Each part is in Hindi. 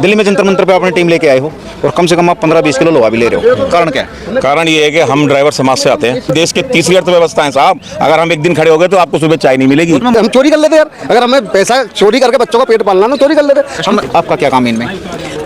दिल्ली में जंतर मंतर पे अपनी टीम लेके आए हो और कम से कम आप 15-20 किलो लोहा भी ले रहे हो, कारण क्या है? कारण ये है कि हम ड्राइवर समाज से आते हैं। देश के तीसरी अर्थव्यवस्था है साहब। अगर हम एक दिन खड़े हो गए तो आपको सुबह चाय नहीं मिलेगी। हम चोरी कर लेते यार, अगर हमें पैसा चोरी करके बच्चों का पेट पालना ना, चोरी कर लेते। आपका क्या काम है इनमें?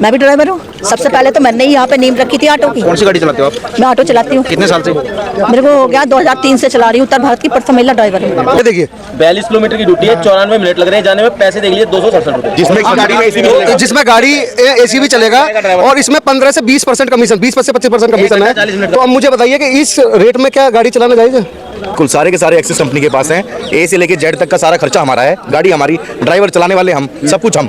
मैं भी ड्राइवर हूँ। सबसे पहले तो मैंने ही यहाँ पे नींव रखी थी ऑटो की। कौन सी गाड़ी चलाते हो आप? मैं ऑटो चलाती हूँ। कितने साल से? मेरे को हो गया 2003 से चला रही हूँ। उत्तर भारत की प्रथम महिला ड्राइवर हूँ। ये देखिए 42 किलोमीटर की ड्यूटी है, 94 मिनट लग रहे हैं जाने में। पैसे देख लीजिए 267 रुपए। जिसमें गाड़ी एसी भी चलेगा और इसमें 15 से 20% कमीशन, 20 से 25% कमीशन है। तो अब मुझे बताइए कि इस रेट में क्या गाड़ी चलाना जायज़ है? कुल सारे के सारे एक्सिस कंपनी के पास हैं। ए से लेके जेड तक का सारा खर्चा हमारा है, गाड़ी हमारी, ड्राइवर चलाने वाले हम, सब कुछ हम।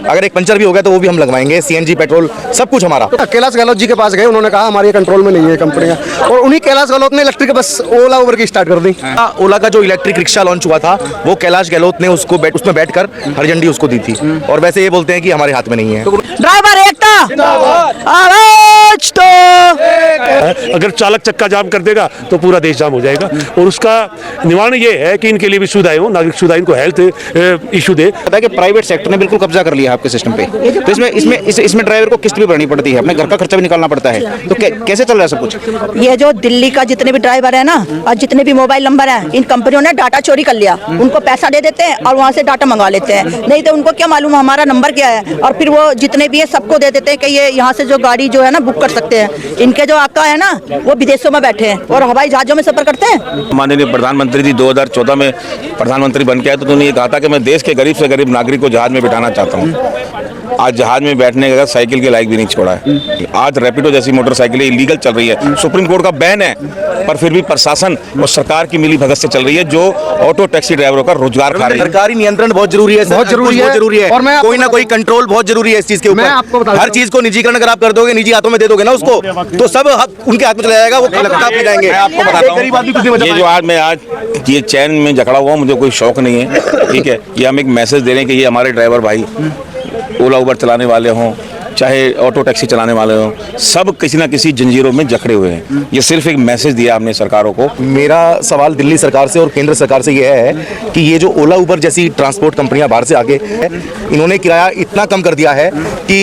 अगर एक पंचर भी हो गया तो वो भी हम लगवाएंगे, सीएनजी पेट्रोल सब कुछ हमारा। कैलाश गहलोत जी के पास गए, उन्होंने कहा हमारे कंट्रोल में नहीं है कंपनियां, और उन्हीं कैलाश गहलोत ने इलेक्ट्रिक बस ओला उबर की स्टार्ट कर दी। ओला का जो इलेक्ट्रिक रिक्शा लॉन्च हुआ था वो कैलाश गहलोत ने उसमें बैठकर हरी झंडी उसको दी थी, और वैसे ये बोलते हैं कि हमारे हाथ में नहीं है। ड्राइवर एकता, आवाज तो। अगर चालक चक्का जाम कर देगा तो पूरा देश जाम हो जाएगा, और उसका निवारण ये है कि इनके लिए भी सुविधाएं हो, नागरिक सुविधा इनको हेल्थ इशू दे। पता है कि प्राइवेट सेक्टर ने बिल्कुल कब्जा कर लिया है आपके सिस्टम पे, तो इसमें ड्राइवर को किस्त भी भरनी पड़ती है, अपने घर का खर्चा भी निकालना पड़ता है, तो कैसे चल रहा है सब कुछ? ये जो दिल्ली का जितने भी ड्राइवर है ना, और जितने भी मोबाइल नंबर है, इन कंपनियों ने डाटा चोरी कर लिया। उनको पैसा दे देते हैं और वहाँ से डाटा मंगा लेते हैं। नहीं तो उनको क्या मालूम हमारा नंबर क्या है, और फिर वो जितने भी है सबको दे देते हैं कि ये यहाँ से जो गाड़ी जो है ना बुक कर सकते हैं। इनके जो आका है ना वो विदेशों में बैठे हैं और हवाई जहाजों में सफर करते हैं। माननीय प्रधानमंत्री जी 2014 में प्रधानमंत्री बन के आए तो उन्होंने ये कहा था कि मैं देश के गरीब से गरीब नागरिक को जहाज में बिठाना चाहता हूँ। आज जहाज में बैठने के बाद साइकिल के लायक भी नहीं छोड़ा है। आज रैपिडो जैसी मोटरसाइकिलें इलीगल चल रही है, सुप्रीम कोर्ट का बैन है, पर फिर भी प्रशासन और सरकार की मिली भगत से चल रही है, जो ऑटो टैक्सी ड्राइवरों का रोजगार खा रही है। सरकारी नियंत्रण बहुत जरूरी है, बहुत जरूरी है। और कोई ना कोई कंट्रोल बहुत जरूरी है इस चीज के ऊपर। हर चीज को निजीकरण अगर आप कर दोगे, निजी हाथों में दे दोगे ना उसको, तो सब हक उनके हाथ में चला जाएगा, वो पी जाएंगे। मैं आपको बताता हूँ, ये जो आज ये चैन में जकड़ा हुआ, मुझे कोई शौक नहीं है, ठीक है। ये हम एक मैसेज दे रहे हैं कि ये हमारे ड्राइवर भाई ओला उबर चलाने वाले हों, चाहे ऑटो टैक्सी चलाने वाले हों, सब किसी ना किसी जंजीरों में जकड़े हुए हैं। ये सिर्फ एक मैसेज दिया हमने सरकारों को। मेरा सवाल दिल्ली सरकार से और केंद्र सरकार से यह है कि ये जो ओला उबर जैसी ट्रांसपोर्ट कंपनियां बाहर से आके इन्होंने किराया इतना कम कर दिया है कि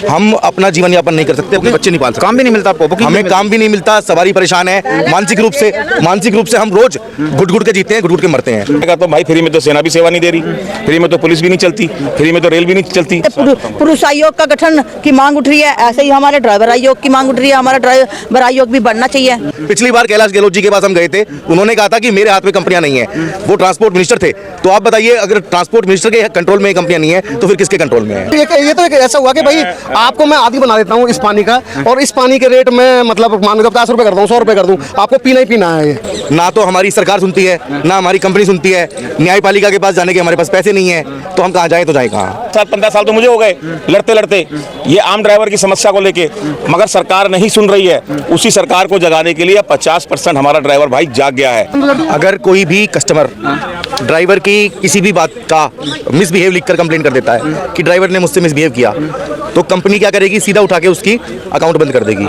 हम अपना जीवन यापन नहीं कर सकते, अपने बच्चे नहीं पाल सकते, काम भी नहीं मिलता आपको, हमें काम भी नहीं मिलता, सवारी परेशान है, मानसिक रूप से हम रोज घुट के जीते हैं, घुट के मरते हैं। तो भाई फ्री में तो सेना भी सेवा नहीं दे रही, फ्री में तो पुलिस भी नहीं चलती, फ्री में तो रेल भी नहीं चलती। पुरुष आयोग का गठन की मांग उठ रही है, ऐसे ही हमारे ड्राइवर आयोग की मांग उठ रही है। हमारा ड्राइवर आयोग भी बढ़ना चाहिए। पिछली बार कैलाश गहलोत जी के पास हम गए थे, उन्होंने कहा था कि मेरे हाथ में कंपनियां नहीं है, वो ट्रांसपोर्ट मिनिस्टर थे। तो आप बताइए, अगर ट्रांसपोर्ट मिनिस्टर के कंट्रोल में कंपनियां नहीं है तो फिर किसके कंट्रोल में है? ये तो ऐसा हुआ कि भाई आपको मैं आदि बना देता हूँ इस पानी का, और इस पानी के रेट में मतलब मान लो 50 रुपए कर दूँ, 100 रुपए कर दूँ, आपको पीना ही पीना है। ना तो हमारी सरकार सुनती है, ना हमारी कंपनी सुनती है, न्यायपालिका के पास जाने के हमारे पास पैसे नहीं है, तो हम कहाँ जाए तो जाए कहाँ? 15 साल तो मुझे हो गए लड़ते लड़ते ये आम ड्राइवर की समस्या को लेके, मगर सरकार नहीं सुन रही है। उसी सरकार को जगाने के लिए 50% हमारा ड्राइवर भाई जाग गया है। अगर कोई भी कस्टमर ड्राइवर की किसी भी बात का मिसबिहेव लिखकर कंप्लेन कर देता है कि ड्राइवर ने मुझसे मिसबिहेव किया, तो कंपनी क्या करेगी? सीधा उठा के उसकी अकाउंट बंद कर देगी।